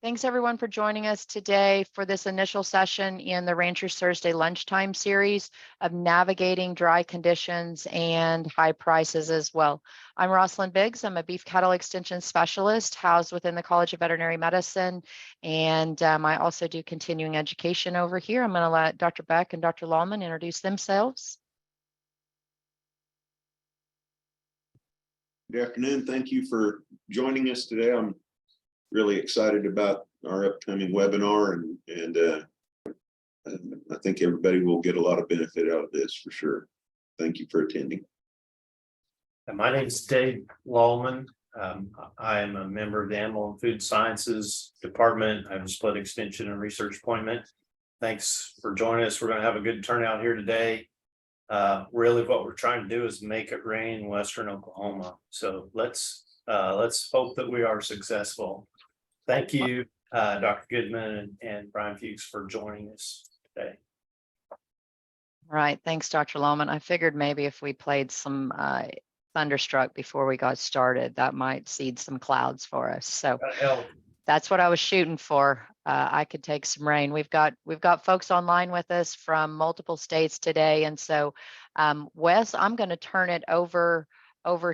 Thanks everyone for joining us today for this initial session in the Ranchers Thursday Lunchtime series of navigating dry conditions and high prices as well. I'm Rosalind Biggs. I'm a beef cattle extension specialist housed within the College of Veterinary Medicine. And I also do continuing education over here. I'm going to let Dr. Beck and Dr. Lallman introduce themselves. Good afternoon. Thank you for joining us today. I'm really excited about our upcoming webinar, and I think everybody will get a lot of benefit out of this for sure. Thank you for attending. My name is Dave Lallman. I am a member of the Animal and Food Sciences Department. I have a split extension and research appointment. Thanks for joining us. We're going to have a good turnout here today. Really what we're trying to do is make it rain in Western Oklahoma. So let's hope that we are successful. Thank you, Dr. Goodman and Brian Fuchs for joining us today. All right, thanks, Dr. Lallman. I figured maybe if we played some Thunderstruck before we got started, that might seed some clouds for us. So that's what I was shooting for. I could take some rain. We've got folks online with us from multiple states today, and so Wes, I'm going to turn it over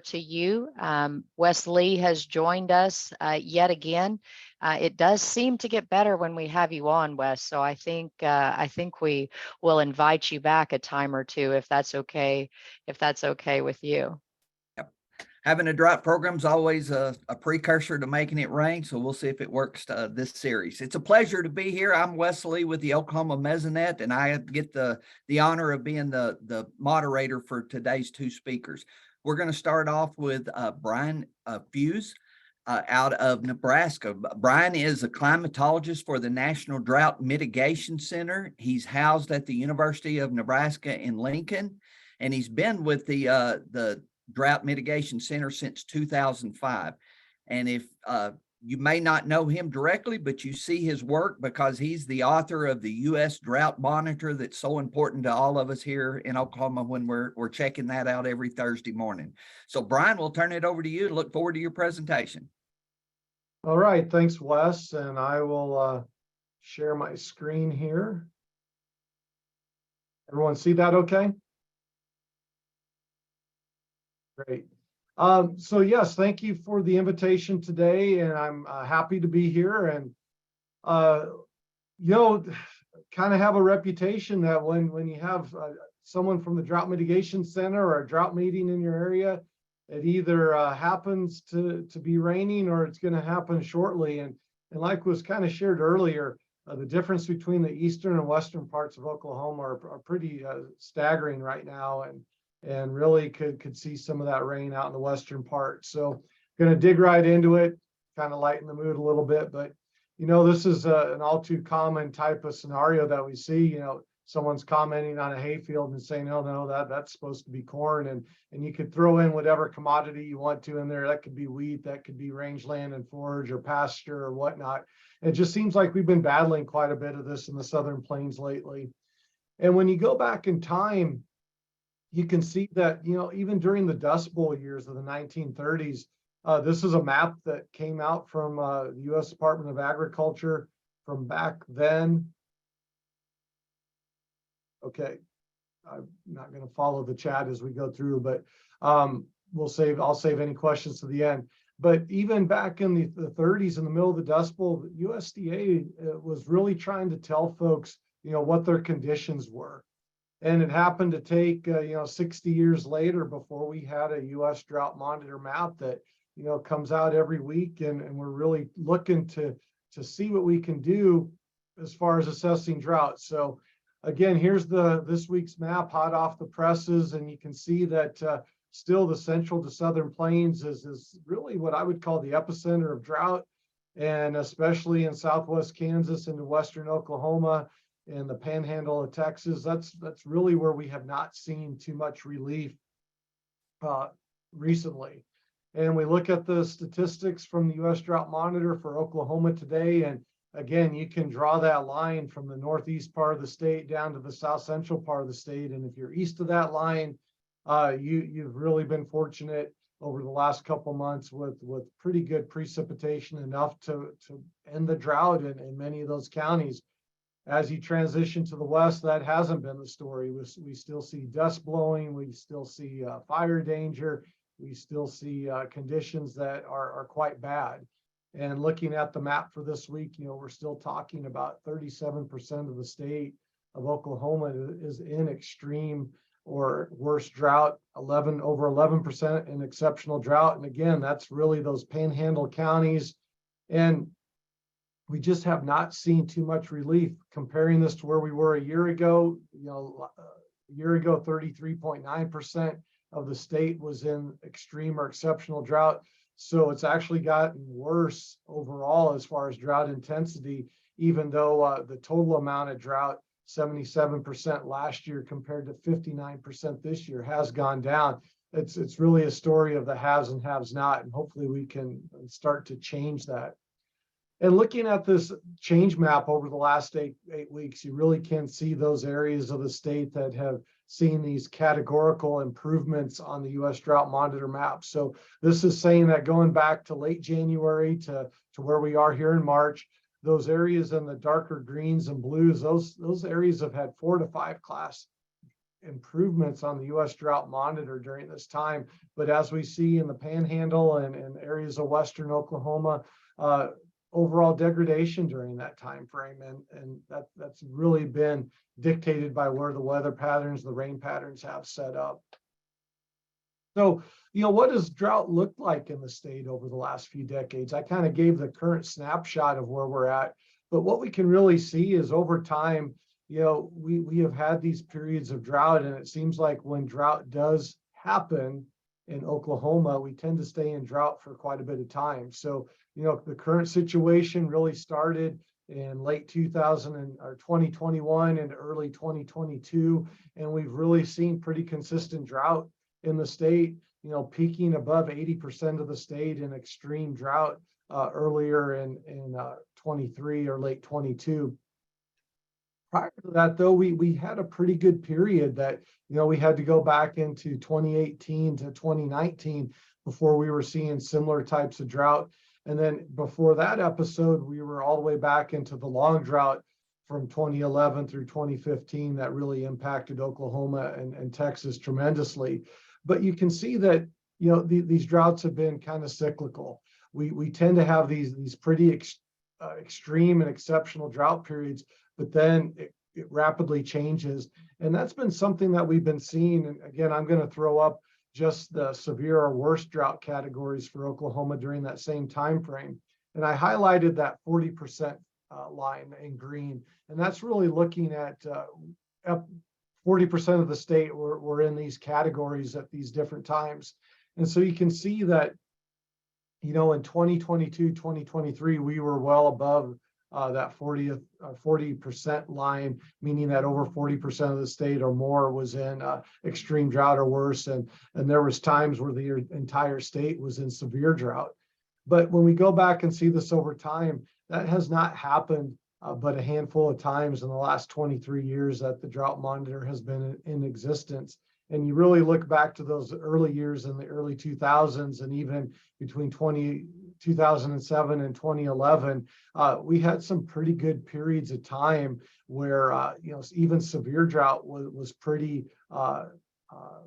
to you. Wes Lee has joined us yet again. It does seem to get better when we have you on, Wes. So I think we will invite you back a time or two if that's okay. If that's okay with you. Yep. Having a drought program is always a precursor to making it rain. So we'll see if it works this series. It's a pleasure to be here. I'm Wes Lee with the Oklahoma Mesonet, and I get the honor of being the moderator for today's two speakers. We're going to start off with Brian Fuchs out of Nebraska. Brian is a climatologist for the National Drought Mitigation Center. He's housed at the University of Nebraska in Lincoln, and he's been with the Drought Mitigation Center since 2005. And if you may not know him directly, but you see his work because he's the author of the U.S. Drought Monitor that's so important to all of us here in Oklahoma when we're checking that out every Thursday morning. So Brian, we'll turn it over to you and look forward to your presentation. All right, thanks, Wes. And I will share my screen here. Everyone see that okay? Great. So yes, thank you for the invitation today, and I'm happy to be here. And kind of have a reputation that when you have someone from the Drought Mitigation Center or a drought meeting in your area, it either happens to be raining or it's going to happen shortly. And like was kind of shared earlier, the difference between the eastern and western parts of Oklahoma are pretty staggering right now, and really could see some of that rain out in the western part. So going to dig right into it, kind of lighten the mood a little bit. But, this is an all too common type of scenario that we see. Someone's commenting on a hayfield and saying, oh, no, that's supposed to be corn. And you could throw in whatever commodity you want to in there. That could be wheat, that could be rangeland and forage or pasture or whatnot. It just seems like we've been battling quite a bit of this in the Southern Plains lately. And when you go back in time, you can see that, even during the Dust Bowl years of the 1930s, this is a map that came out from the U.S. Department of Agriculture from back then. Okay, I'm not going to follow the chat as we go through, but I'll save any questions to the end. But even back in the 30s, in the middle of the Dust Bowl, the USDA was really trying to tell folks, what their conditions were. And it happened to take, 60 years later before we had a U.S. Drought Monitor map that, comes out every week. And we're really looking to see what we can do as far as assessing drought. So again, here's this week's map hot off the presses. And you can see that still the central to southern plains is really what I would call the epicenter of drought. And especially in southwest Kansas into western Oklahoma, in the panhandle of Texas, that's really where we have not seen too much relief recently. And we look at the statistics from the U.S. Drought Monitor for Oklahoma today, and again, you can draw that line from the northeast part of the state down to the south central part of the state. And if you're east of that line, you've really been fortunate. over the last couple months with pretty good precipitation, enough to end the drought in many of those counties. As you transition to the west, that hasn't been the story. We still see dust blowing, we still see fire danger, we still see conditions that are quite bad. And looking at the map for this week, we're still talking about 37% of the state of Oklahoma is in extreme or worse drought, over 11% in exceptional drought. And again, that's really those panhandle counties. And we just have not seen too much relief. Comparing this to where we were a year ago, a year ago, 33.9% of the state was in extreme or exceptional drought. So it's actually gotten worse overall as far as drought intensity, even though the total amount of drought, 77% last year compared to 59% this year, has gone down. It's really a story of the haves and haves not, and hopefully we can start to change that. And looking at this change map over the last eight weeks, you really can see those areas of the state that have seen these categorical improvements on the U.S. Drought Monitor map. So this is saying that going back to late January to where we are here in March, those areas in the darker greens and blues, those areas have had 4 to 5 class improvements on the U.S. Drought Monitor during this time. But as we see in the Panhandle and areas of Western Oklahoma, overall degradation during that time frame, and that's really been dictated by where the weather patterns, the rain patterns have set up. So, what does drought look like in the state over the last few decades? I kind of gave the current snapshot of where we're at, but what we can really see is over time, we have had these periods of drought, and it seems like when drought does happen in Oklahoma, we tend to stay in drought for quite a bit of time. So, the current situation really started in late 2021 and early 2022, and we've really seen pretty consistent drought in the state, peaking above 80% of the state in extreme drought earlier in 23 or late 22. Prior to that, though, we had a pretty good period that, we had to go back into 2018 to 2019 before we were seeing similar types of drought. And then before that episode, we were all the way back into the long drought from 2011 through 2015 that really impacted Oklahoma and Texas tremendously. But you can see that, these droughts have been kind of cyclical. We tend to have these pretty extreme and exceptional drought periods, but then it rapidly changes. And that's been something that we've been seeing. And again, I'm going to throw up just the severe or worst drought categories for Oklahoma during that same time frame. And I highlighted that 40% line in green. And that's really looking at 40% of the state were in these categories at these different times. And so you can see that, in 2022, 2023, we were well above that 40% line, meaning that over 40% of the state or more was in extreme drought or worse. And there was times where the entire state was in severe drought. But when we go back and see this over time, that has not happened but a handful of times in the last 23 years that the Drought Monitor has been in existence. And you really look back to those early years in the early 2000s, and even between 2007 and 2011, we had some pretty good periods of time where, even severe drought was pretty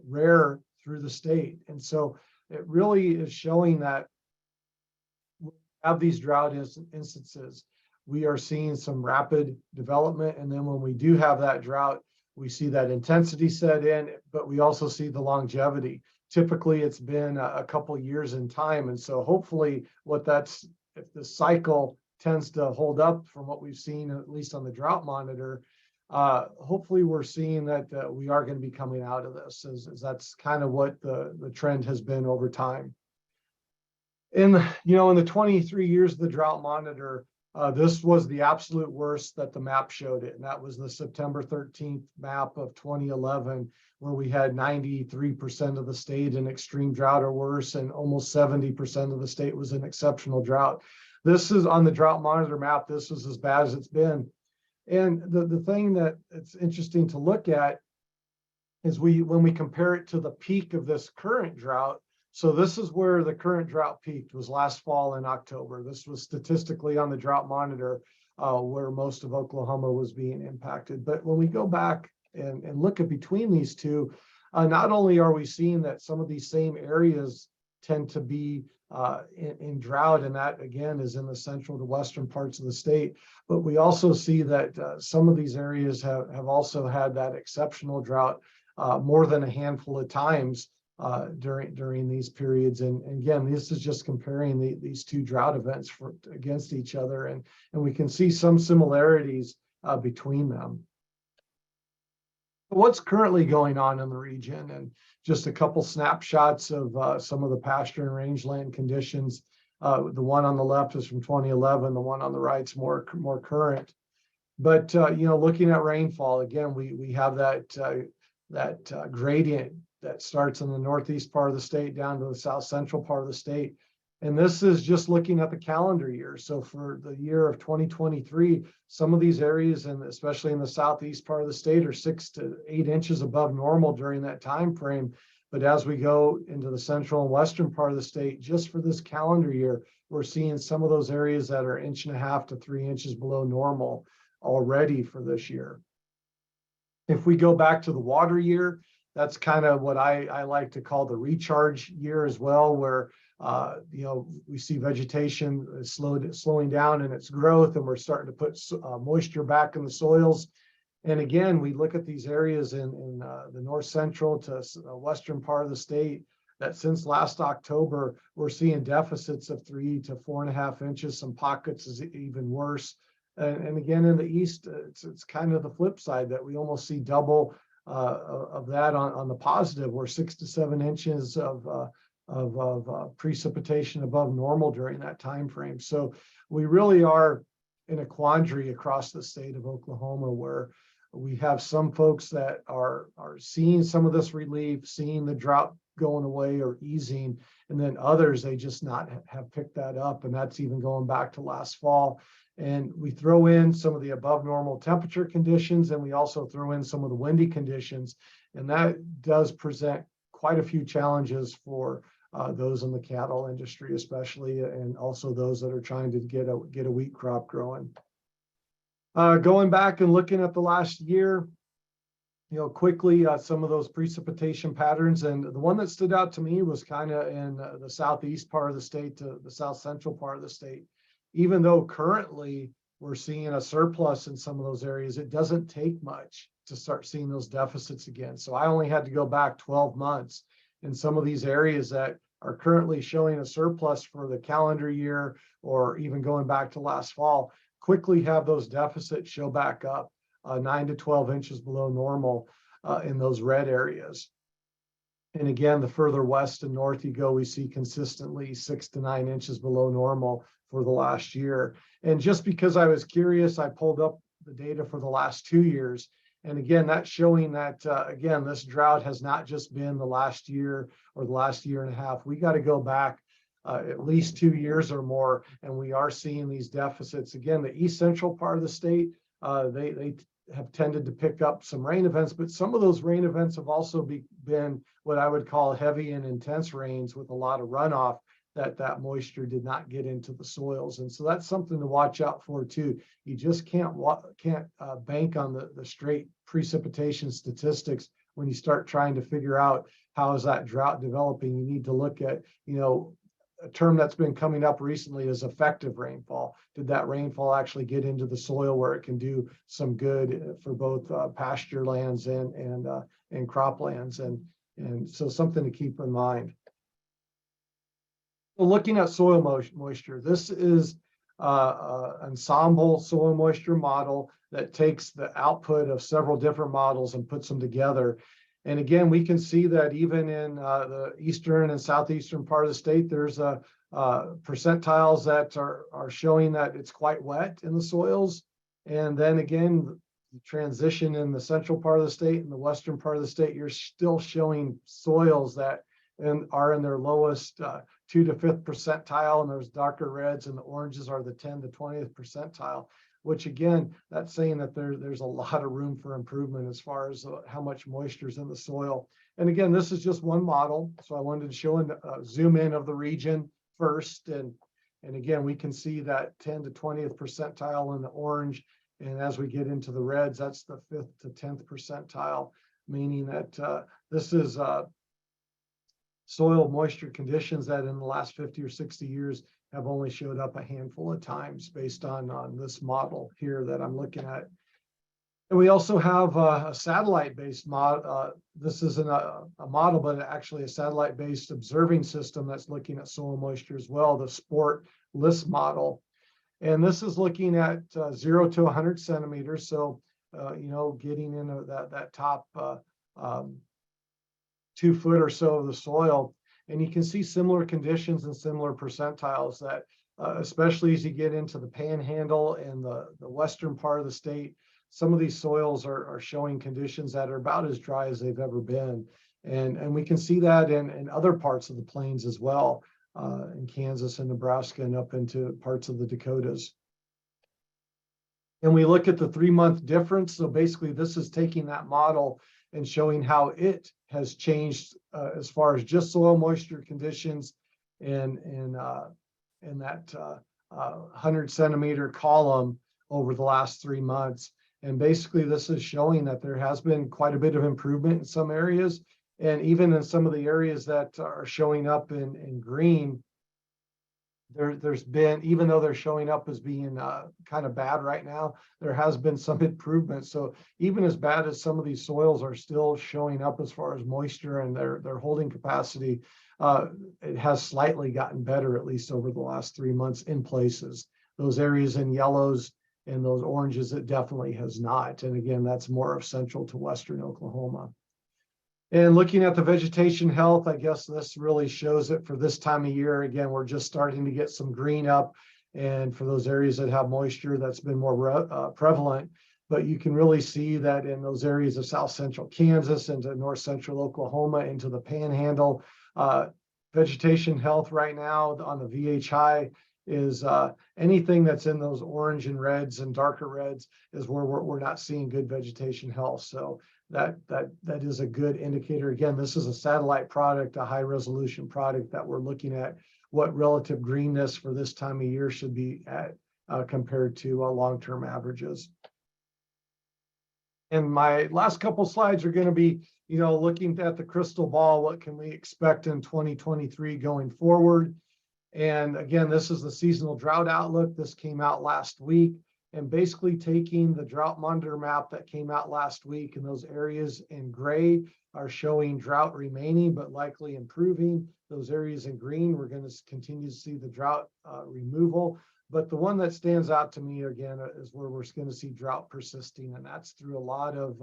rare through the state. And so it really is showing that we have these drought instances. We are seeing some rapid development. And then when we do have that drought, we see that intensity set in, but we also see the longevity. Typically, it's been a couple years in time. And so hopefully if the cycle tends to hold up from what we've seen, at least on the Drought Monitor, hopefully we're seeing that we are going to be coming out of this, as that's kind of what the trend has been over time. In the 23 years of the Drought Monitor, this was the absolute worst that the map showed it. And that was the September 13th map of 2011, where we had 93% of the state in extreme drought or worse, and almost 70% of the state was in exceptional drought. This is on the Drought Monitor map. This is as bad as it's been. And the thing that it's interesting to look at is when we compare it to the peak of this current drought, So this is where the current drought peaked, was last fall in October. This was statistically on the drought monitor where most of Oklahoma was being impacted. But when we go back and look at between these two, not only are we seeing that some of these same areas tend to be in drought, and that again is in the central to western parts of the state, but we also see that some of these areas have also had that exceptional drought more than a handful of times during these periods. And again, this is just comparing these two drought events against each other, and we can see some similarities between them. What's currently going on in the region, and just a couple snapshots of some of the pasture and rangeland conditions. The one on the left is from 2011. The one on the right's more current. But looking at rainfall again, we have that gradient that starts in the northeast part of the state down to the south central part of the state. And this is just looking at the calendar year. So for the year of 2023, some of these areas, and especially in the southeast part of the state, are 6 to 8 inches above normal during that time frame. But as we go into the central and western part of the state, just for this calendar year, we're seeing some of those areas that are 1.5 inches to 3 inches below normal already for this year. If we go back to the water year, that's kind of what I like to call the recharge year as well, where we see vegetation slowing down in its growth, and we're starting to put moisture back in the soils. And again, we look at these areas in the north central to western part of the state that since last October, we're seeing deficits of 3 to 4.5 inches. Some pockets is even worse. And again, in the east, it's kind of the flip side, that we almost see double of that on the positive, where 6 to 7 inches of precipitation above normal during that time frame. So we really are in a quandary across the state of Oklahoma, where we have some folks that are seeing some of this relief, seeing the drought going away or easing, and then others, they just not have picked that up. And that's even going back to last fall. And we throw in some of the above normal temperature conditions, and we also throw in some of the windy conditions. And that does present quite a few challenges for those in the cattle industry, especially, and also those that are trying to get a wheat crop growing. Going back and looking at the last year, quickly, some of those precipitation patterns, and the one that stood out to me was kind of in the southeast part of the state to the south central part of the state. Even though currently we're seeing a surplus in some of those areas, it doesn't take much to start seeing those deficits again. So I only had to go back 12 months in some of these areas that are currently showing a surplus for the calendar year, or even going back to last fall, quickly have those deficits show back up 9 to 12 inches below normal in those red areas. And again, the further west and north you go, we see consistently 6 to 9 inches below normal for the last year. And just because I was curious, I pulled up the data for the last 2 years. And again, that's showing that, again, this drought has not just been the last year or the last year and a half. We got to go back at least 2 years or more, and we are seeing these deficits. Again, the east central part of the state, they have tended to pick up some rain events, but some of those rain events have also been what I would call heavy and intense rains with a lot of runoff, that moisture did not get into the soils. And so that's something to watch out for too. You just can't bank on the straight precipitation statistics when you start trying to figure out how is that drought developing. You need to look at, a term that's been coming up recently is effective rainfall. Did that rainfall actually get into the soil where it can do some good for both pasture lands and croplands? And so something to keep in mind. Well, looking at soil moisture, this is an ensemble soil moisture model that takes the output of several different models and puts them together. And again, we can see that even in the eastern and southeastern part of the state, there's percentiles that are showing that it's quite wet in the soils. And then again, the transition in the central part of the state and the western part of the state, you're still showing soils that are in their lowest 2 to 5th percentile, and those darker reds, and the oranges are the 10 to 20th percentile, which again, that's saying that there's a lot of room for improvement as far as how much moisture is in the soil. And again, this is just one model. So I wanted to show and zoom in of the region first. And again, we can see that 10 to 20th percentile in the orange. And as we get into the reds, that's the 5th to 10th percentile, meaning that this is soil moisture conditions that in the last 50 or 60 years have only showed up a handful of times based on this model here that I'm looking at. And we also have a satellite-based model. This isn't a model, but actually a satellite-based observing system that's looking at soil moisture as well, the Sport List model. And this is looking at 0 to 100 centimeters. So, getting into that top 2 foot or so of the soil. And you can see similar conditions and similar percentiles that, especially as you get into the panhandle and the western part of the state, some of these soils are showing conditions that are about as dry as they've ever been. And we can see that in other parts of the plains as well, in Kansas and Nebraska and up into parts of the Dakotas. And we look at the 3-month difference. So basically this is taking that model and showing how it has changed as far as just soil moisture conditions and that 100 centimeter column over the last 3 months. And basically this is showing that there has been quite a bit of improvement in some areas. And even in some of the areas that are showing up in green, there's been, even though they're showing up as being kind of bad right now, there has been some improvement. So even as bad as some of these soils are still showing up as far as moisture and their holding capacity, it has slightly gotten better, at least over the last 3 months in places. Those areas in yellows and those oranges, it definitely has not. And again, that's more of central to western Oklahoma. And looking at the vegetation health, I guess this really shows it for this time of year. Again, we're just starting to get some green up. And for those areas that have moisture, that's been more prevalent. But you can really see that in those areas of south central Kansas into north central Oklahoma into the panhandle, vegetation health right now on the VHI is anything that's in those orange and reds and darker reds is where we're not seeing good vegetation health. So that is a good indicator. Again, this is a satellite product, a high resolution product that we're looking at what relative greenness for this time of year should be at compared to long-term averages. And my last couple slides are going to be, looking at the crystal ball, what can we expect in 2023 going forward? And again, this is the seasonal drought outlook. This came out last week. And basically taking the drought monitor map that came out last week, and those areas in gray are showing drought remaining, but likely improving. Those areas in green, we're going to continue to see the drought removal. But the one that stands out to me again is where we're going to see drought persisting. And that's through a lot of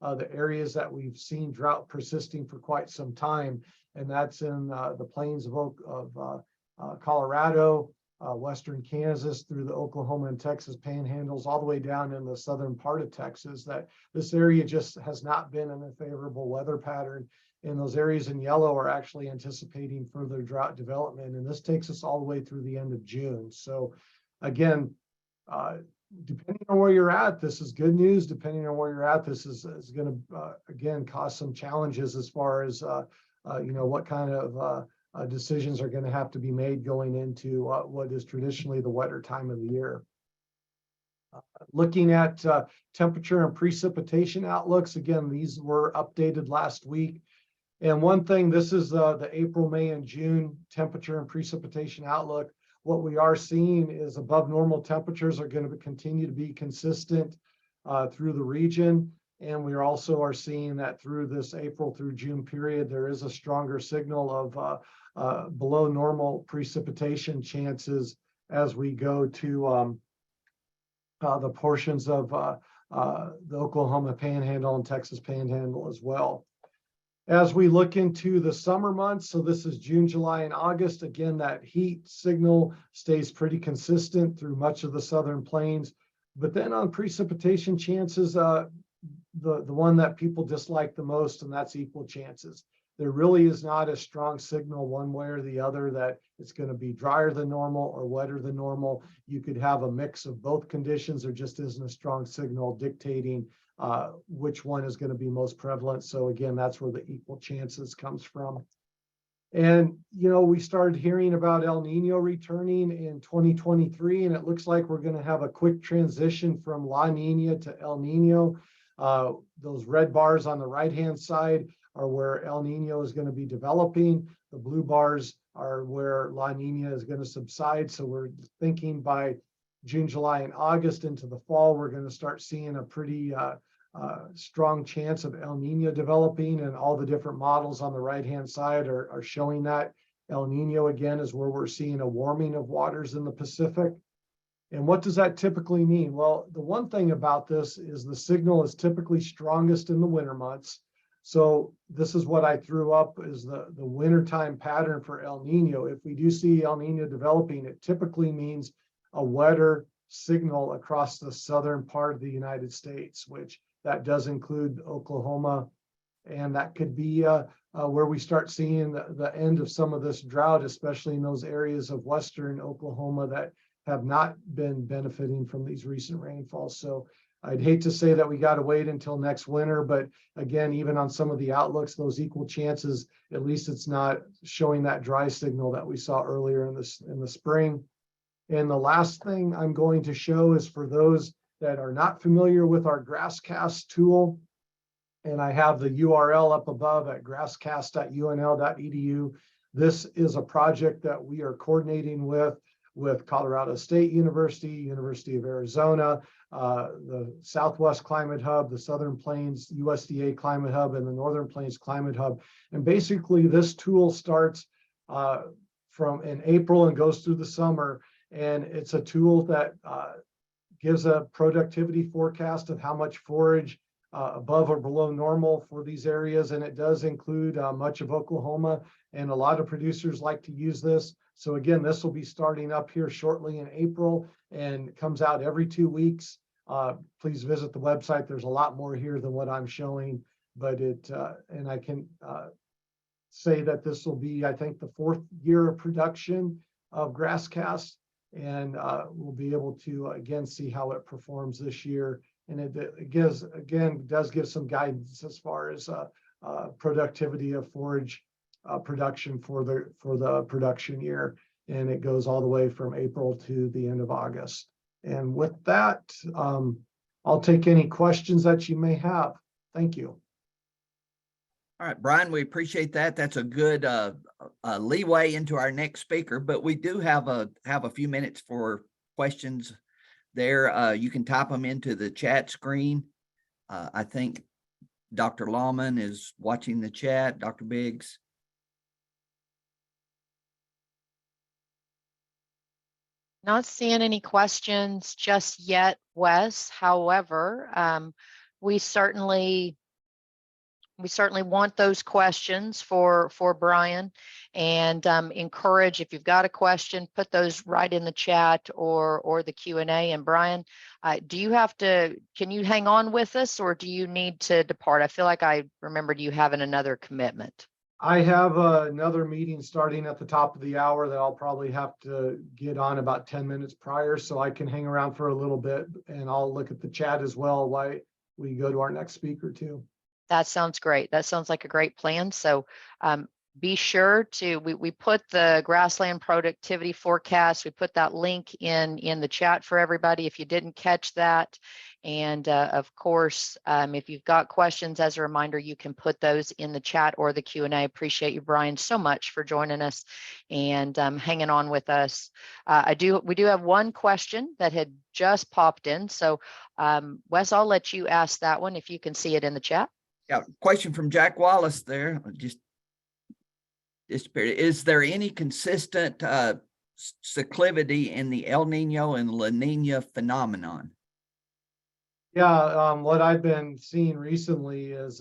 the areas that we've seen drought persisting for quite some time. And that's in the plains of Colorado, western Kansas through the Oklahoma and Texas panhandles, all the way down in the southern part of Texas, that this area just has not been in a favorable weather pattern. And those areas in yellow are actually anticipating further drought development. And this takes us all the way through the end of June. So again, depending on where you're at, this is good news. Depending on where you're at, this is going to, again, cause some challenges as far as, what kind of decisions are going to have to be made going into what is traditionally the wetter time of the year. Looking at temperature and precipitation outlooks, again, these were updated last week. And one thing, this is the April, May, and June temperature and precipitation outlook. What we are seeing is above normal temperatures are going to continue to be consistent through the region. And we also are seeing that through this April through June period, there is a stronger signal of below normal precipitation chances as we go to the portions of the Oklahoma Panhandle and Texas Panhandle as well. As we look into the summer months, so this is June, July, and August, again, that heat signal stays pretty consistent through much of the southern plains. But then on precipitation chances, the one that people dislike the most, and that's equal chances. There really is not a strong signal one way or the other that it's going to be drier than normal or wetter than normal. You could have a mix of both conditions. There just isn't a strong signal dictating which one is going to be most prevalent. So again, that's where the equal chances comes from. And, we started hearing about El Nino returning in 2023, and it looks like we're going to have a quick transition from La Nina to El Nino. Those red bars on the right-hand side are where El Nino is going to be developing. The blue bars are where La Nina is going to subside. So we're thinking by June, July, and August into the fall, we're going to start seeing a pretty strong chance of El Nino developing, and all the different models on the right-hand side are showing that. El Nino, again, is where we're seeing a warming of waters in the Pacific. And what does that typically mean? Well, the one thing about this is the signal is typically strongest in the winter months. So this is what I threw up is the wintertime pattern for El Nino. If we do see El Nino developing, it typically means a wetter signal across the southern part of the United States, which that does include Oklahoma. And that could be where we start seeing the end of some of this drought, especially in those areas of western Oklahoma that have not been benefiting from these recent rainfalls. So I'd hate to say that we got to wait until next winter, but again, even on some of the outlooks, those equal chances, at least it's not showing that dry signal that we saw earlier in the spring. And the last thing I'm going to show is for those that are not familiar with our Grasscast tool, and I have the URL up above at grasscast.unl.edu. This is a project that we are coordinating with Colorado State University, University of Arizona, the Southwest Climate Hub, the Southern Plains USDA Climate Hub, and the Northern Plains Climate Hub. And basically this tool starts from in April and goes through the summer. And it's a tool that gives a productivity forecast of how much forage above or below normal for these areas. And it does include much of Oklahoma, and a lot of producers like to use this. So again, this will be starting up here shortly in April and comes out every 2 weeks. Please visit the website. There's a lot more here than what I'm showing, but and I can say that this will be, I think, the 4th year of production of Grasscast, and we'll be able to again see how it performs this year. And it does give some guidance as far as productivity of forage production for the production year, and it goes all the way from April to the end of August. And with that, I'll take any questions that you may have. Thank you. All right, Brian, we appreciate that. That's a good leeway into our next speaker, but we do have a few minutes for questions there. You can type them into the chat screen. I think Dr. Lawman is watching the chat. Dr. Biggs. Not seeing any questions just yet, Wes. However, we certainly want those questions for Brian, and encourage, if you've got a question, put those right in the chat or the Q&A. And Brian, can you hang on with us, or do you need to depart? I feel like I remembered you having another commitment. I have another meeting starting at the top of the hour that I'll probably have to get on about 10 minutes prior, so I can hang around for a little bit, and I'll look at the chat as well while we go to our next speaker too. That sounds great. That sounds like a great plan. So be sure to, we put the grassland productivity forecast, we put that link in the chat for everybody if you didn't catch that. And of course, if you've got questions, as a reminder, you can put those in the chat or the Q&A. Appreciate you, Brian, so much for joining us and hanging on with us. We do have one question that had just popped in. So Wes, I'll let you ask that one if you can see it in the chat. Yeah, question from Jack Wallace there. Just disappeared. Is there any consistent cyclicity in the El Nino and La Nina phenomenon? Yeah, what I've been seeing recently is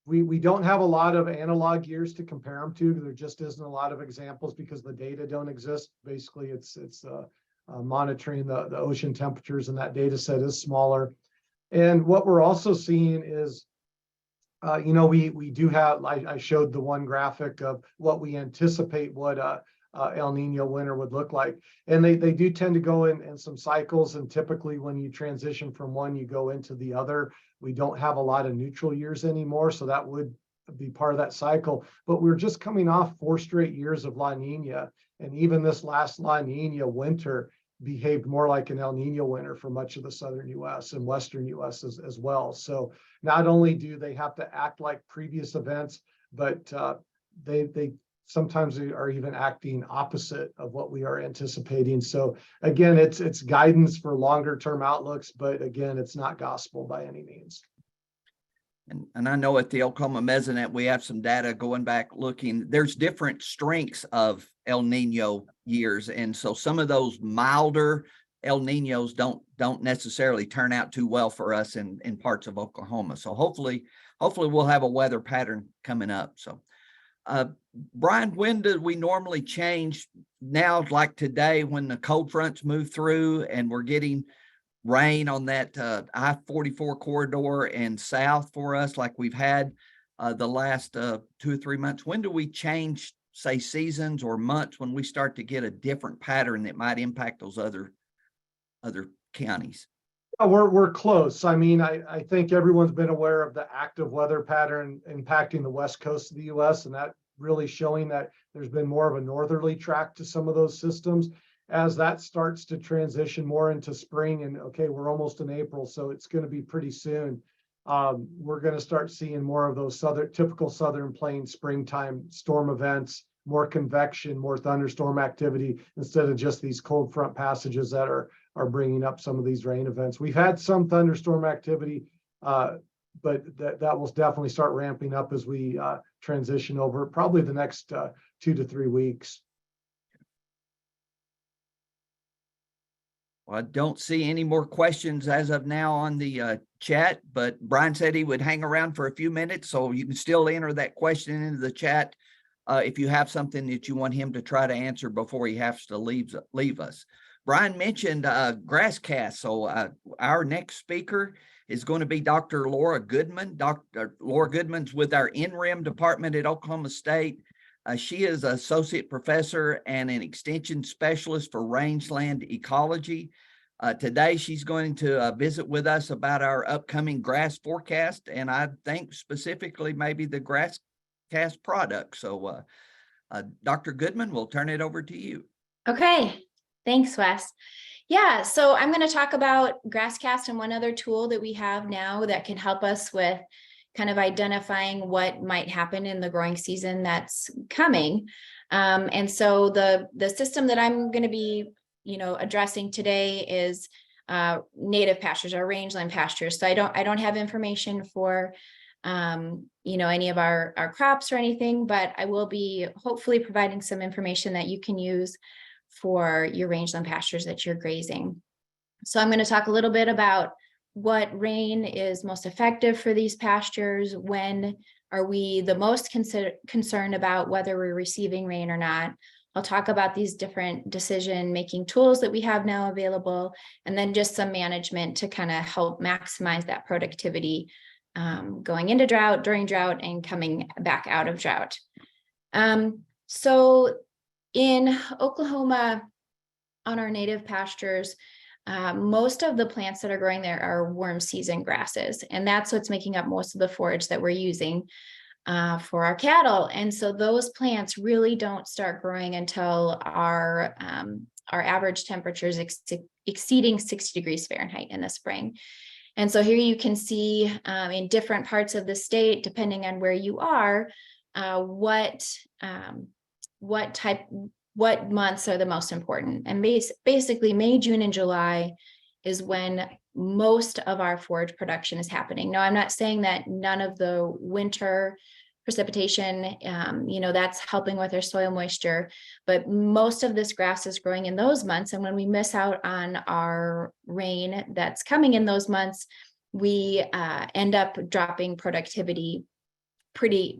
we don't have a lot of analog years to compare them to. There just isn't a lot of examples because the data don't exist. Basically, it's monitoring the ocean temperatures, and that data set is smaller. And what we're also seeing is, we do have, I showed the one graphic of what we anticipate what a El Nino winter would look like. And they do tend to go in some cycles. And typically when you transition from one, you go into the other. We don't have a lot of neutral years anymore. So that would be part of that cycle. But we're just coming off 4 straight years of La Nina. And even this last La Nina winter behaved more like an El Nino winter for much of the southern US and western US as well. So not only do they have to act like previous events, but they sometimes are even acting opposite of what we are anticipating. So again, it's guidance for longer term outlooks, but again, it's not gospel by any means. And I know at the Oklahoma Mesonet, we have some data going back looking, there's different strengths of El Nino years. And so some of those milder El Ninos don't necessarily turn out too well for us in parts of Oklahoma. So hopefully we'll have a weather pattern coming up. So Brian, when do we normally change now, like today, when the cold fronts move through and we're getting rain on that I-44 corridor and south for us, like we've had the last 2 or 3 months? When do we change, say, seasons or months when we start to get a different pattern that might impact those other counties? We're close. I mean, I think everyone's been aware of the active weather pattern impacting the west coast of the US, and that really showing that there's been more of a northerly track to some of those systems. As that starts to transition more into spring, and okay, we're almost in April, so it's going to be pretty soon. We're going to start seeing more of those typical Southern Plains springtime storm events, more convection, more thunderstorm activity, instead of just these cold front passages that are bringing up some of these rain events. We've had some thunderstorm activity, but that will definitely start ramping up as we transition over probably the next 2 to 3 weeks. Well, I don't see any more questions as of now on the chat, but Brian said he would hang around for a few minutes, so you can still enter that question into the chat if you have something that you want him to try to answer before he has to leave us. Brian mentioned Grasscast, so our next speaker is going to be Dr. Laura Goodman. Dr. Laura Goodman's with our NREM department at Oklahoma State. She is an associate professor and an extension specialist for Rangeland Ecology. Today, she's going to visit with us about our upcoming grass forecast, and I think specifically maybe the Grasscast product. So, Dr. Goodman, we'll turn it over to you. Okay, thanks, Wes. Yeah, so I'm going to talk about Grasscast and one other tool that we have now that can help us with kind of identifying what might happen in the growing season that's coming. And so the system that I'm going to be, addressing today is native pastures or rangeland pastures. So I don't have information for, any of our crops or anything, but I will be hopefully providing some information that you can use for your rangeland pastures that you're grazing. So I'm going to talk a little bit about what rain is most effective for these pastures. When are we the most concerned about whether we're receiving rain or not? I'll talk about these different decision-making tools that we have now available, and then just some management to kind of help maximize that productivity going into drought, during drought, and coming back out of drought. So in Oklahoma, on our native pastures, most of the plants that are growing there are warm season grasses, and that's what's making up most of the forage that we're using for our cattle. And so those plants really don't start growing until our average temperatures exceeding 60 degrees Fahrenheit in the spring. And so here you can see in different parts of the state, depending on where you are, what months are the most important. And basically May, June, and July is when most of our forage production is happening. Now, I'm not saying that none of the winter precipitation, that's helping with our soil moisture, but most of this grass is growing in those months. And when we miss out on our rain that's coming in those months, we end up dropping productivity pretty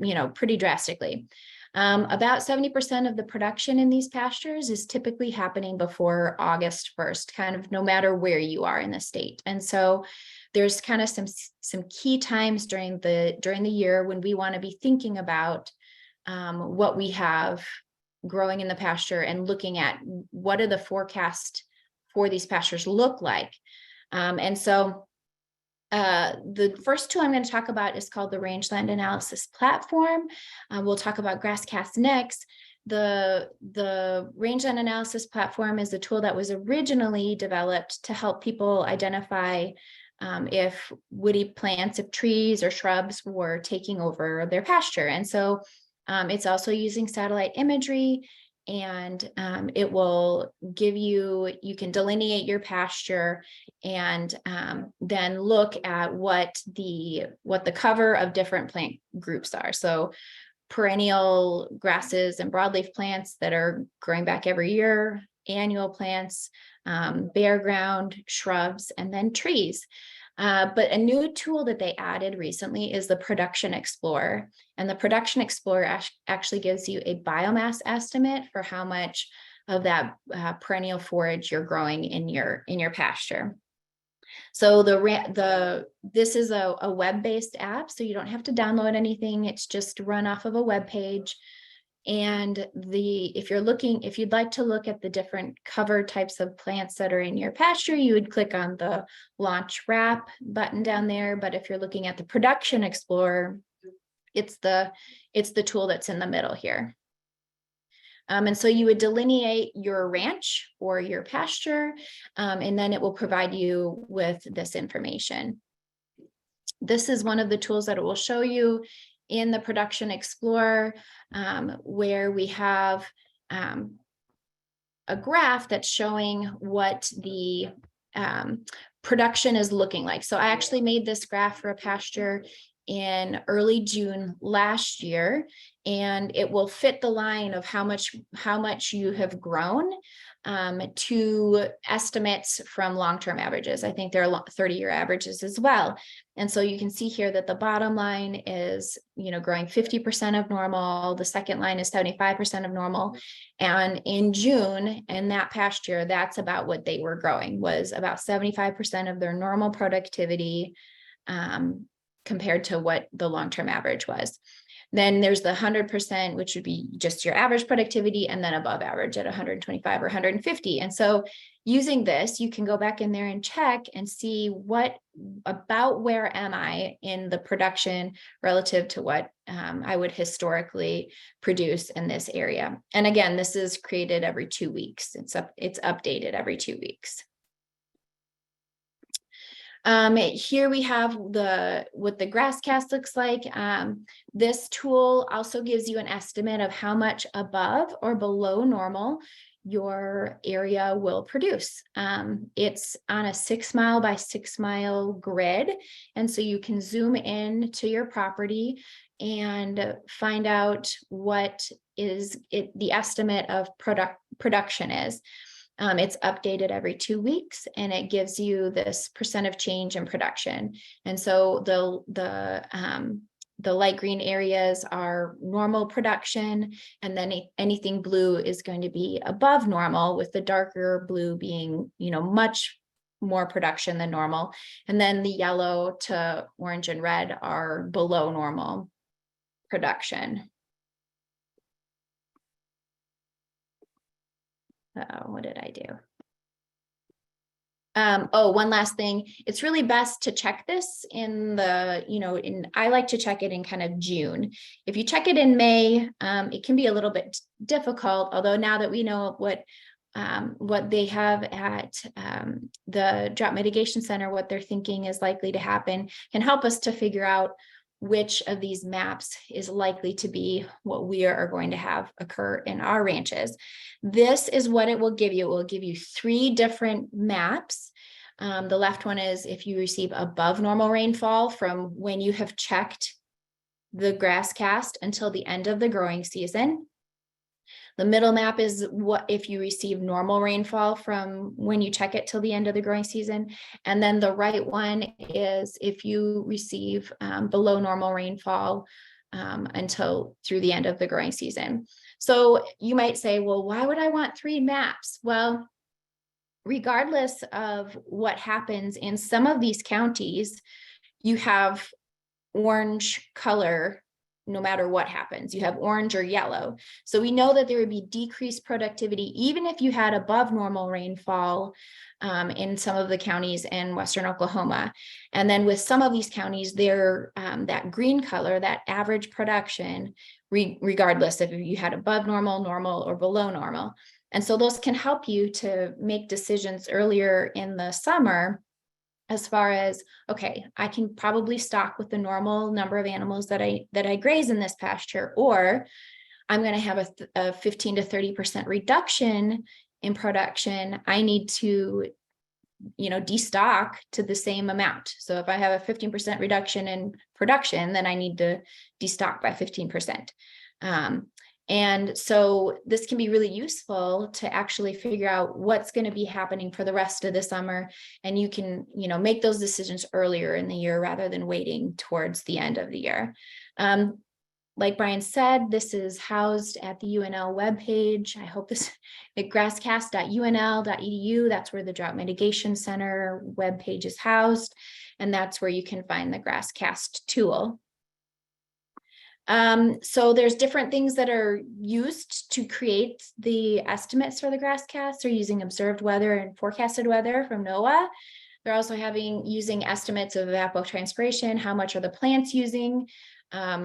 drastically. About 70% of the production in these pastures is typically happening before August 1st, kind of no matter where you are in the state. And so there's kind of some key times during the year when we want to be thinking about what we have growing in the pasture and looking at what do the forecast for these pastures look like. And so the first tool I'm going to talk about is called the Rangeland Analysis Platform. We'll talk about Grasscast next. The Rangeland Analysis Platform is a tool that was originally developed to help people identify if woody plants, if trees or shrubs were taking over their pasture. And so it's also using satellite imagery, and it will give you, you can delineate your pasture and then look at what the cover of different plant groups are. So perennial grasses and broadleaf plants that are growing back every year, annual plants, bare ground, shrubs, and then trees. But a new tool that they added recently is the Production Explorer. And the Production Explorer actually gives you a biomass estimate for how much of that perennial forage you're growing in your pasture. So this is a web-based app, so you don't have to download anything. It's just run off of a web page. And if you'd like to look at the different cover types of plants that are in your pasture, you would click on the Launch Wrap button down there. But if you're looking at the Production Explorer, it's the tool that's in the middle here. And so you would delineate your ranch or your pasture, and then it will provide you with this information. This is one of the tools that it will show you in the Production Explorer, where we have a graph that's showing what the production is looking like. So I actually made this graph for a pasture in early June last year, and it will fit the line of how much you have grown to estimates from long-term averages. I think there are 30-year averages as well. And so you can see here that the bottom line is, growing 50% of normal. The second line is 75% of normal. And in June, in that pasture, that's about what they were growing, was about 75% of their normal productivity compared to what the long-term average was. Then there's the 100%, which would be just your average productivity, and then above average at 125 or 150. And so using this, you can go back in there and check and see about where am I in the production relative to what I would historically produce in this area. And again, this is created every 2 weeks. It's updated every 2 weeks. Here we have what the Grasscast looks like. This tool also gives you an estimate of how much above or below normal your area will produce. It's on a 6 mile by 6 mile grid. And so you can zoom in to your property and find out what the estimate of production is. It's updated every 2 weeks, and it gives you this percent of change in production. And so the light green areas are normal production, and then anything blue is going to be above normal, with the darker blue being, much more production than normal. And then the yellow to orange and red are below normal production. What did I do? One last thing. It's really best to check this I like to check it in kind of June. If you check it in May, it can be a little bit difficult, although now that we know what they have at the Drought Mitigation Center, what they're thinking is likely to happen, can help us to figure out which of these maps is likely to be what we are going to have occur in our ranches. This is what it will give you. It will give you 3 different maps. The left one is if you receive above normal rainfall from when you have checked the Grasscast until the end of the growing season. The middle map is what if you receive normal rainfall from when you check it till the end of the growing season. And then the right one is if you receive below normal rainfall until through the end of the growing season. So you might say, well, why would I want 3 maps? Well, regardless of what happens in some of these counties, you have orange color no matter what happens. You have orange or yellow. So we know that there would be decreased productivity, even if you had above normal rainfall in some of the counties in Western Oklahoma. And then with some of these counties, they're that green color, that average production, regardless if you had above normal, normal, or below normal. And so those can help you to make decisions earlier in the summer as far as, okay, I can probably stock with the normal number of animals that I graze in this pasture, or I'm going to have a 15 to 30% reduction in production. I need to, destock to the same amount. So if I have a 15% reduction in production, then I need to destock by 15%. And so this can be really useful to actually figure out what's going to be happening for the rest of the summer. And you can, make those decisions earlier in the year rather than waiting towards the end of the year. Like Brian said, this is housed at the UNL webpage. I hope this at grasscast.unl.edu. That's where the Drought Mitigation Center webpage is housed. And that's where you can find the Grasscast tool. So there's different things that are used to create the estimates for the Grasscast. They're using observed weather and forecasted weather from NOAA. They're also using estimates of evapotranspiration. How much are the plants using? How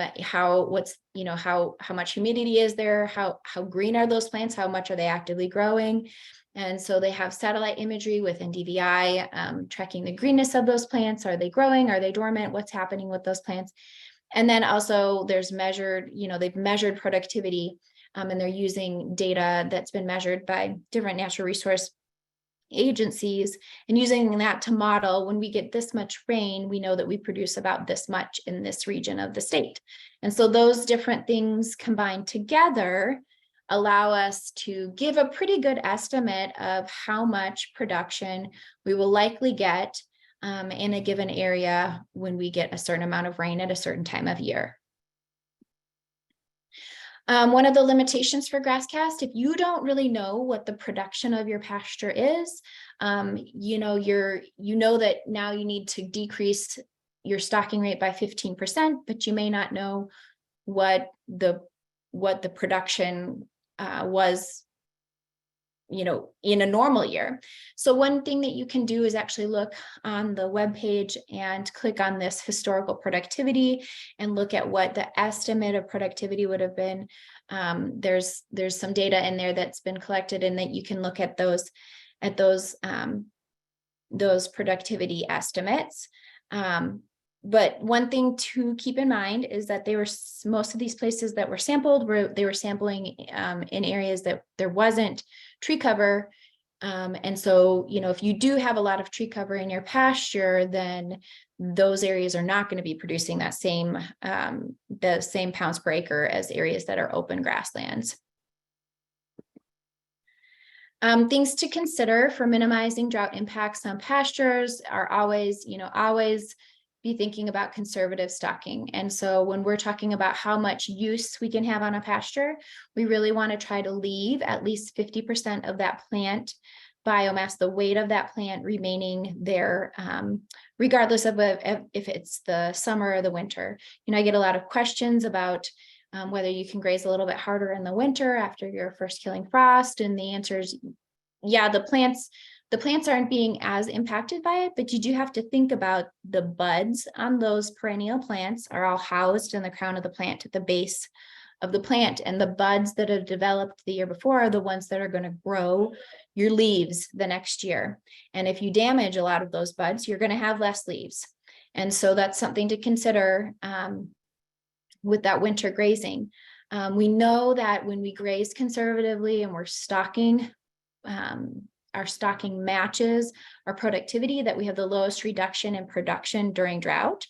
much humidity is there? How green are those plants? How much are they actively growing? And so they have satellite imagery with NDVI tracking the greenness of those plants. Are they growing? Are they dormant? What's happening with those plants? And then also there's they've measured productivity and they're using data that's been measured by different natural resource agencies and using that to model when we get this much rain, we know that we produce about this much in this region of the state. And so those different things combined together allow us to give a pretty good estimate of how much production we will likely get in a given area when we get a certain amount of rain at a certain time of year. One of the limitations for Grasscast, if you don't really know what the production of your pasture is, you know that now you need to decrease your stocking rate by 15%, but you may not know what the production was, in a normal year. So one thing that you can do is actually look on the webpage and click on this historical productivity and look at what the estimate of productivity would have been. There's some data in there that's been collected and that you can look at those productivity estimates. But one thing to keep in mind is that most of these places that were sampled they were sampling in areas that there wasn't tree cover. And so, if you do have a lot of tree cover in your pasture, then those areas are not going to be producing the same pounds per acre as areas that are open grasslands. Things to consider for minimizing drought impacts on pastures are always be thinking about conservative stocking. And so when we're talking about how much use we can have on a pasture, we really want to try to leave at least 50% of that plant biomass, the weight of that plant remaining there, regardless of if it's the summer or the winter. I get a lot of questions about whether you can graze a little bit harder in the winter after your first killing frost. And the answer is, yeah, the plants aren't being as impacted by it, but you do have to think about the buds on those perennial plants are all housed in the crown of the plant at the base of the plant. And the buds that have developed the year before are the ones that are going to grow your leaves the next year. And if you damage a lot of those buds, you're going to have less leaves. And so that's something to consider with that winter grazing. We know that when we graze conservatively and we're stocking, our stocking matches our productivity, that we have the lowest reduction in production during drought.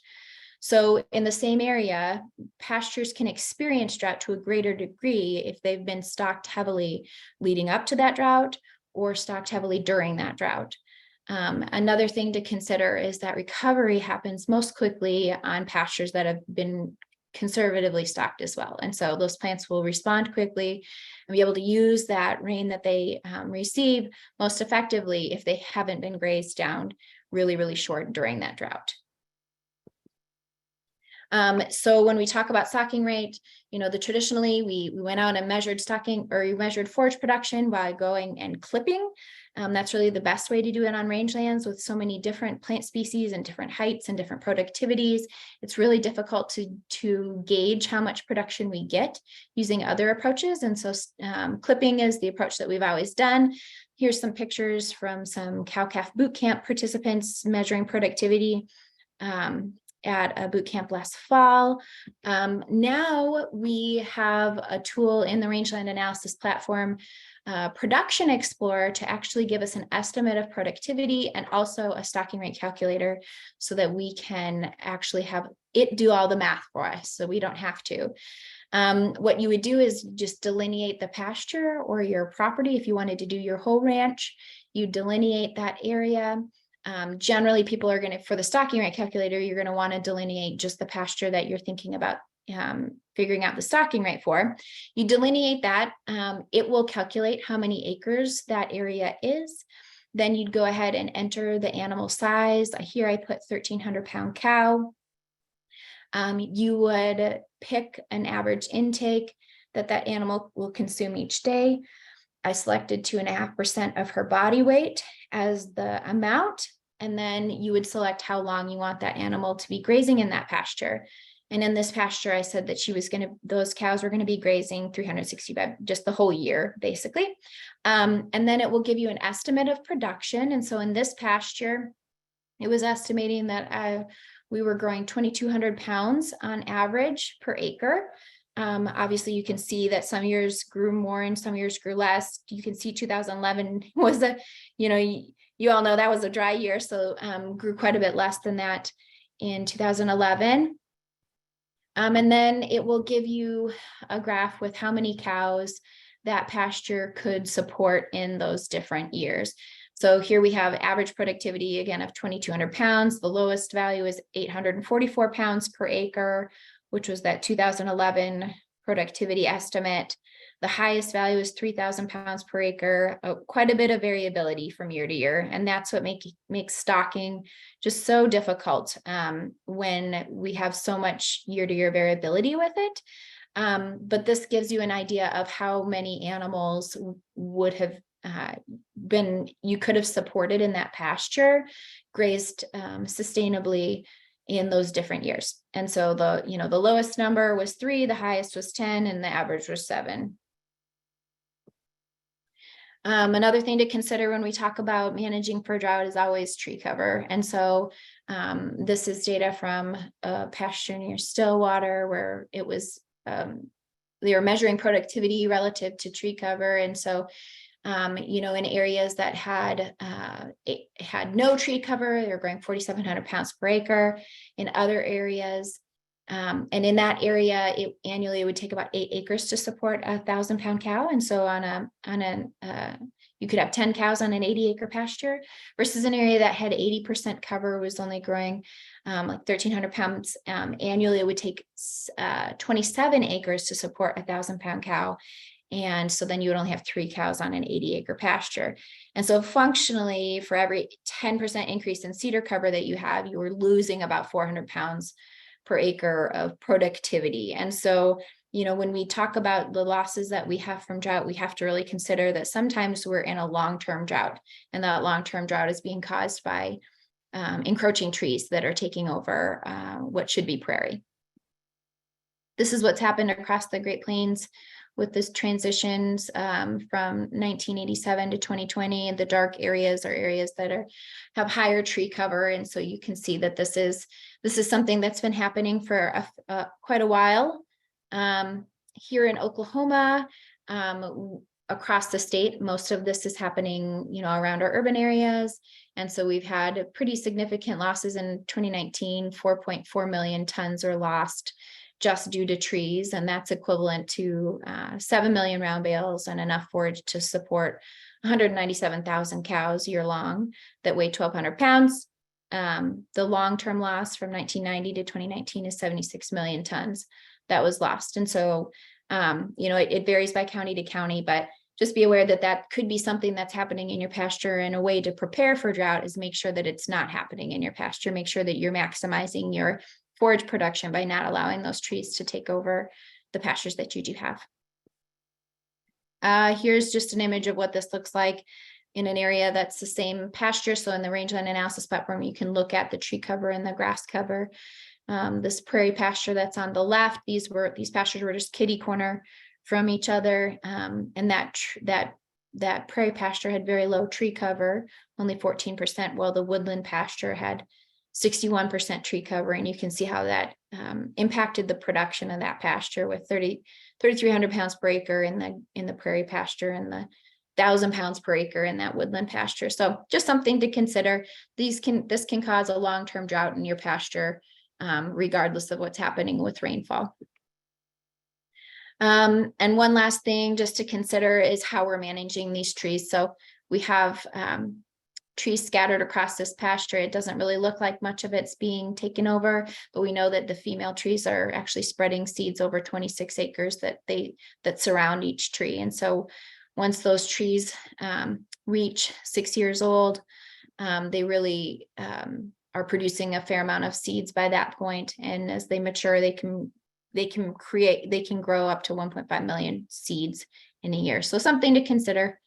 So in the same area, pastures can experience drought to a greater degree if they've been stocked heavily leading up to that drought or stocked heavily during that drought. Another thing to consider is that recovery happens most quickly on pastures that have been conservatively stocked as well. And so those plants will respond quickly and be able to use that rain that they receive most effectively if they haven't been grazed down really, really short during that drought. So when we talk about stocking rate, traditionally we went out and measured stocking, or we measured forage production by going and clipping. That's really the best way to do it on rangelands with so many different plant species and different heights and different productivities. It's really difficult to gauge how much production we get using other approaches. And so clipping is the approach that we've always done. Here's some pictures from some cow-calf boot camp participants measuring productivity at a boot camp last fall. Now we have a tool in the Rangeland analysis platform, Production Explorer, to actually give us an estimate of productivity and also a stocking rate calculator so that we can actually have it do all the math for us, so we don't have to. What you would do is just delineate the pasture or your property. If you wanted to do your whole ranch, you delineate that area. Generally, people are going to, for the stocking rate calculator, you're going to want to delineate just the pasture that you're thinking about figuring out the stocking rate for. You delineate that, it will calculate how many acres that area is. Then you'd go ahead and enter the animal size. Here I put 1,300 pound cow. You would pick an average intake that animal will consume each day. I selected 2.5% of her body weight as the amount, and then you would select how long you want that animal to be grazing in that pasture. And in this pasture, I said that those cows were going to be grazing 365, just the whole year, basically. And then it will give you an estimate of production. And so in this pasture, it was estimating that we were growing 2,200 pounds on average per acre. Obviously, you can see that some years grew more and some years grew less. You can see 2011 was you all know that was a dry year, so grew quite a bit less than that in 2011. And then it will give you a graph with how many cows that pasture could support in those different years. So here we have average productivity, again, of 2,200 pounds. The lowest value is 844 pounds per acre, which was that 2011 productivity estimate. The highest value is 3,000 pounds per acre, quite a bit of variability from year to year. And that's what makes stocking just so difficult when we have so much year-to-year variability with it. But this gives you an idea of how many animals would have you could have supported in that pasture, grazed sustainably in those different years. And so the lowest number was 3, the highest was 10, and the average was 7. Another thing to consider when we talk about managing for drought is always tree cover. And so this is data from a pasture near Stillwater where it was, they were measuring productivity relative to tree cover. And so, in areas that had no tree cover, they were growing 4,700 pounds per acre. In other areas, and in that area, annually it would take about 8 acres to support a 1,000-pound cow. And so you could have 10 cows on an 80-acre pasture versus an area that had 80% cover, was only growing like 1,300 pounds annually. It would take 27 acres to support a 1,000-pound cow. And so then you would only have 3 cows on an 80-acre pasture. And so functionally, for every 10% increase in cedar cover that you have, you were losing about 400 pounds per acre of productivity. And so, when we talk about the losses that we have from drought, we have to really consider that sometimes we're in a long-term drought, and that long-term drought is being caused by encroaching trees that are taking over what should be prairie. This is what's happened across the Great Plains with this transitions from 1987 to 2020. And the dark areas are areas that have higher tree cover. And so you can see that this is something that's been happening for quite a while. Here in Oklahoma, across the state, most of this is happening, around our urban areas. And so we've had pretty significant losses in 2019. 4.4 million tons are lost just due to trees, and that's equivalent to 7 million round bales and enough forage to support 197,000 cows year long that weigh 1,200 pounds. The long-term loss from 1990 to 2019 is 76 million tons that was lost. And so, it varies by county to county, but just be aware that that could be something that's happening in your pasture, and a way to prepare for drought is make sure that it's not happening in your pasture. Make sure that you're maximizing your forage production by not allowing those trees to take over the pastures that you do have. Here's just an image of what this looks like in an area that's the same pasture. So in the Rangeland analysis platform, you can look at the tree cover and the grass cover. This prairie pasture that's on the left, these pastures were just kitty corner from each other. And that prairie pasture had very low tree cover, only 14%, while the woodland pasture had 61% tree cover. And you can see how that impacted the production of that pasture, with 3,300 pounds per acre in the prairie pasture, and the 1,000 pounds per acre in that woodland pasture. So just something to consider. This can cause a long-term drought in your pasture, regardless of what's happening with rainfall. And one last thing just to consider is how we're managing these trees. So we have trees scattered across this pasture. It doesn't really look like much of it's being taken over, but we know that the female trees are actually spreading seeds over 26 acres that surround each tree. And so once those trees reach 6 years old, they really are producing a fair amount of seeds by that point. And as they mature, they can grow up to 1.5 million seeds in a year. So something to consider.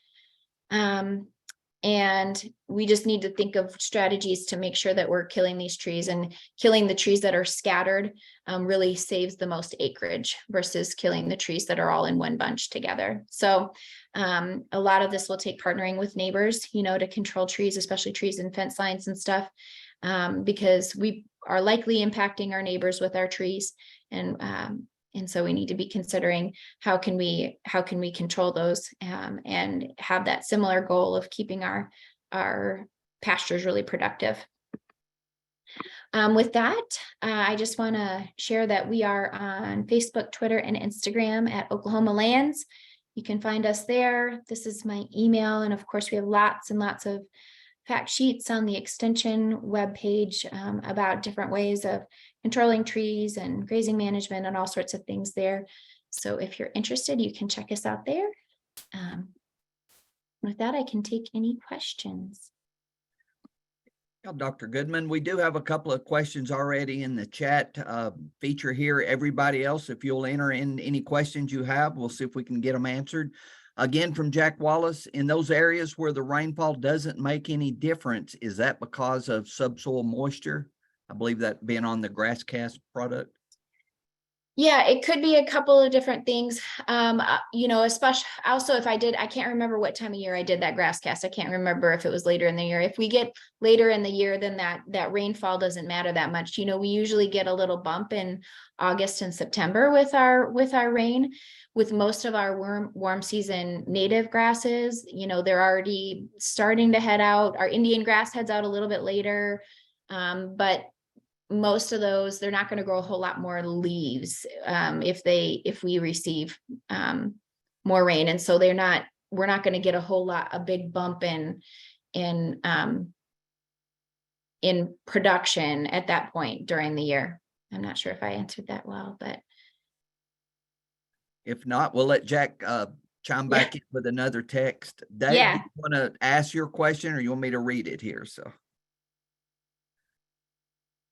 And we just need to think of strategies to make sure that we're killing these trees, and killing the trees that are scattered really saves the most acreage versus killing the trees that are all in one bunch together. So a lot of this will take partnering with neighbors, to control trees, especially trees in fence lines and stuff, because we are likely impacting our neighbors with our trees. And so we need to be considering how can we control those and have that similar goal of keeping our pastures really productive. With that, I just want to share that we are on Facebook, Twitter, and Instagram at Oklahoma Lands. You can find us there. This is my email. And of course, we have lots and lots of fact sheets on the extension webpage about different ways of controlling trees and grazing management and all sorts of things there. So if you're interested, you can check us out there. With that, I can take any questions. Dr. Goodman, we do have a couple of questions already in the chat feature here. Everybody else, if you'll enter in any questions you have, we'll see if we can get them answered. Again, from Jack Wallace, in those areas where the rainfall doesn't make any difference, is that because of subsoil moisture? I believe that being on the Grasscast product. Yeah, it could be a couple of different things. Especially also if I can't remember what time of year I did that Grasscast. I can't remember if it was later in the year. If we get later in the year, then that rainfall doesn't matter that much. We usually get a little bump in August and September with our rain. With most of our warm season native grasses, they're already starting to head out. Our Indian grass heads out a little bit later, but most of those, they're not going to grow a whole lot more leaves if we receive more rain. And so we're not going to get a big bump in production at that point during the year. I'm not sure if I answered that well, but if not, we'll let Jack chime back in with another text. Dave, Yeah. do you want to ask your question, or you want me to read it here? So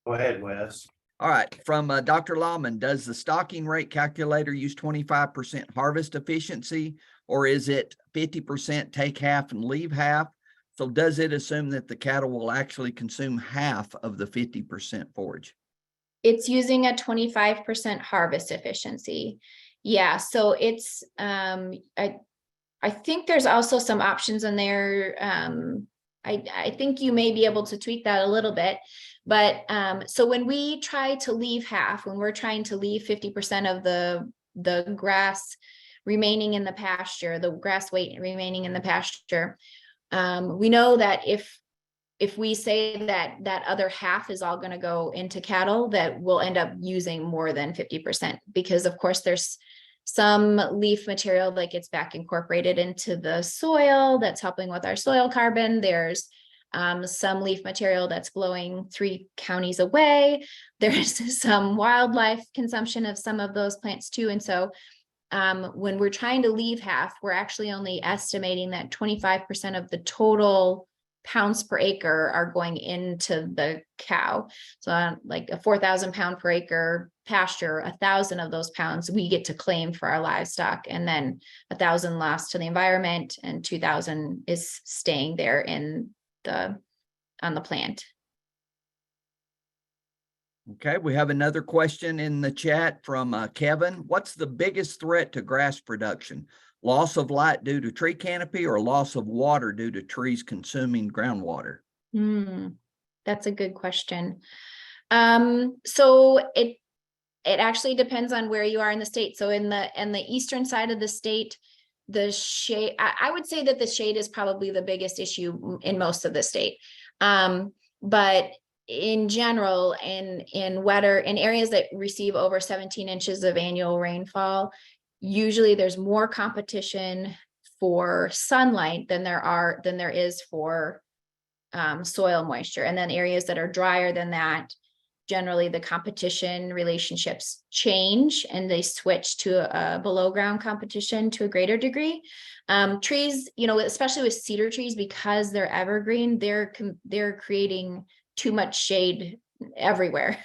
Go ahead, Wes. all right, from Dr. Lawman, does the stocking rate calculator use 25% harvest efficiency, or is it 50% take half and leave half? So does it assume that the cattle will actually consume half of the 50% forage? It's using a 25% harvest efficiency. Yeah, so it's I think there's also some options in there. I think you may be able to tweak that a little bit, but so when we try to leave half, when we're trying to leave 50% of the grass remaining in the pasture, the grass weight remaining in the pasture, we know that if we say that other half is all going to go into cattle, that we'll end up using more than 50%, because of course there's some leaf material that gets back incorporated into the soil that's helping with our soil carbon. There's some leaf material that's blowing 3 counties away. There's some wildlife consumption of some of those plants too. And so when we're trying to leave half, we're actually only estimating that 25% of the total pounds per acre are going into the cow. So like a 4,000 pound per acre pasture, 1,000 of those pounds we get to claim for our livestock, and then 1,000 lost to the environment, and 2,000 is staying there on the plant. Okay, we have another question in the chat from Kevin. What's the biggest threat to grass production? Loss of light due to tree canopy or loss of water due to trees consuming groundwater? That's a good question. So it actually depends on where you are in the state. So in the eastern side of the state, the shade, I would say that the shade is probably the biggest issue in most of the state. But in general, in areas that receive over 17 inches of annual rainfall, usually there's more competition for sunlight than there is for soil moisture. And then areas that are drier than that, generally the competition relationships change and they switch to a below ground competition to a greater degree. Trees, especially with cedar trees, because they're evergreen, they're creating too much shade everywhere.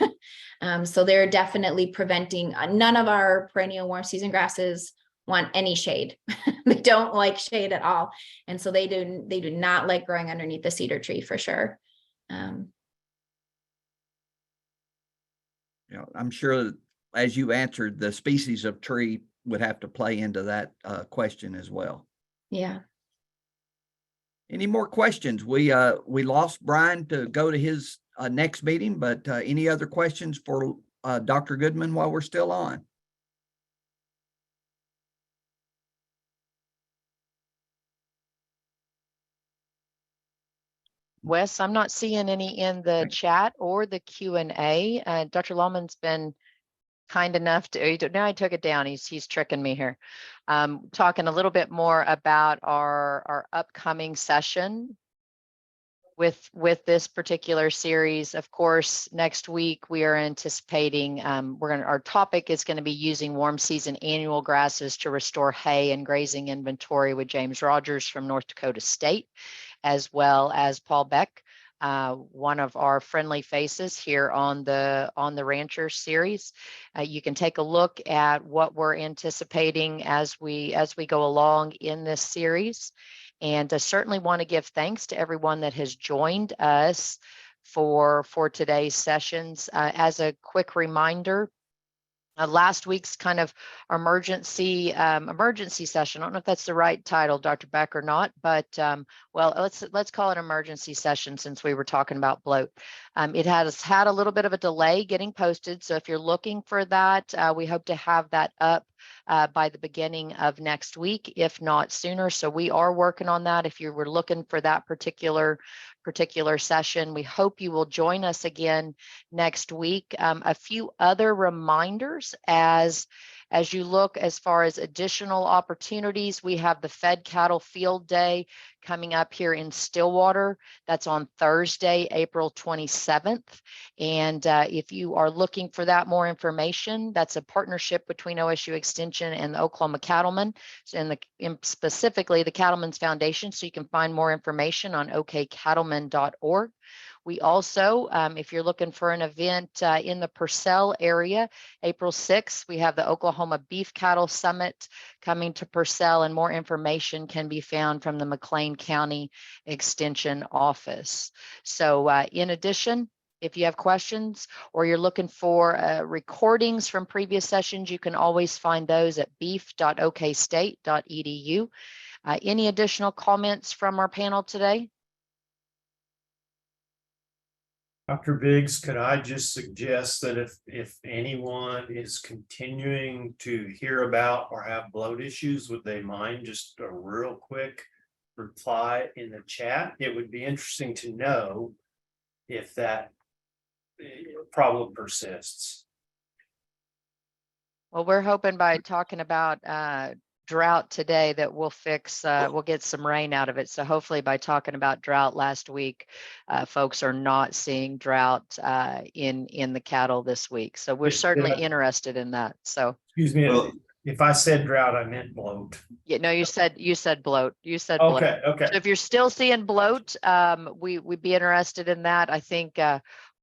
So they're definitely preventing, none of our perennial warm season grasses want any shade. They don't like shade at all. And so they do not like growing underneath the cedar tree for sure. I'm sure as you answered, the species of tree would have to play into that question as well. Yeah. Any more questions? We lost Brian to go to his next meeting, but any other questions for Dr. Goodman while we're still on? Wes, I'm not seeing any in the chat or the Q&A. Dr. Lawman's been kind enough to, now I took it down. He's tricking me here. Talking a little bit more about our upcoming session with this particular series. Of course, next week we are anticipating, our topic is going to be using warm season annual grasses to restore hay and grazing inventory with James Rogers from North Dakota State, as well as Paul Beck, one of our friendly faces here on the Rancher series. You can take a look at what we're anticipating as we go along in this series. And I certainly want to give thanks to everyone that has joined us for today's sessions. As a quick reminder, last week's kind of emergency session. I don't know if that's the right title, Dr. Beck, or not, but well, let's call it emergency session since we were talking about bloat. It has had a little bit of a delay getting posted, so if you're looking for that, we hope to have that up by the beginning of next week, if not sooner. So we are working on that. If you were looking for that particular session, we hope you will join us again next week. A few other reminders as you look as far as additional opportunities. We have the Fed Cattle Field Day coming up here in Stillwater. That's on Thursday, April 27th. And if you are looking for that more information, that's a partnership between OSU Extension and the Oklahoma Cattlemen, and specifically the Cattlemen's Foundation. So you can find more information on okcattlemen.org. We also, if you're looking for an event in the Purcell area, April 6th, we have the Oklahoma Beef Cattle Summit coming to Purcell, and more information can be found from the McLean County Extension Office. So in addition, if you have questions or you're looking for recordings from previous sessions, you can always find those at beef.okstate.edu. Any additional comments from our panel today? Dr. Biggs, could I just suggest that if anyone is continuing to hear about or have bloat issues, would they mind just a real quick reply in the chat? It would be interesting to know if that problem persists. Well, we're hoping by talking about drought today that we'll get some rain out of it. So hopefully by talking about drought last week, folks are not seeing drought in the cattle this week. So we're certainly interested in that. So Excuse me, Well, If I said drought, I meant bloat. Yeah, no, you said bloat. You said bloat. Okay, okay. So if you're still seeing bloat, we'd be interested in that. I think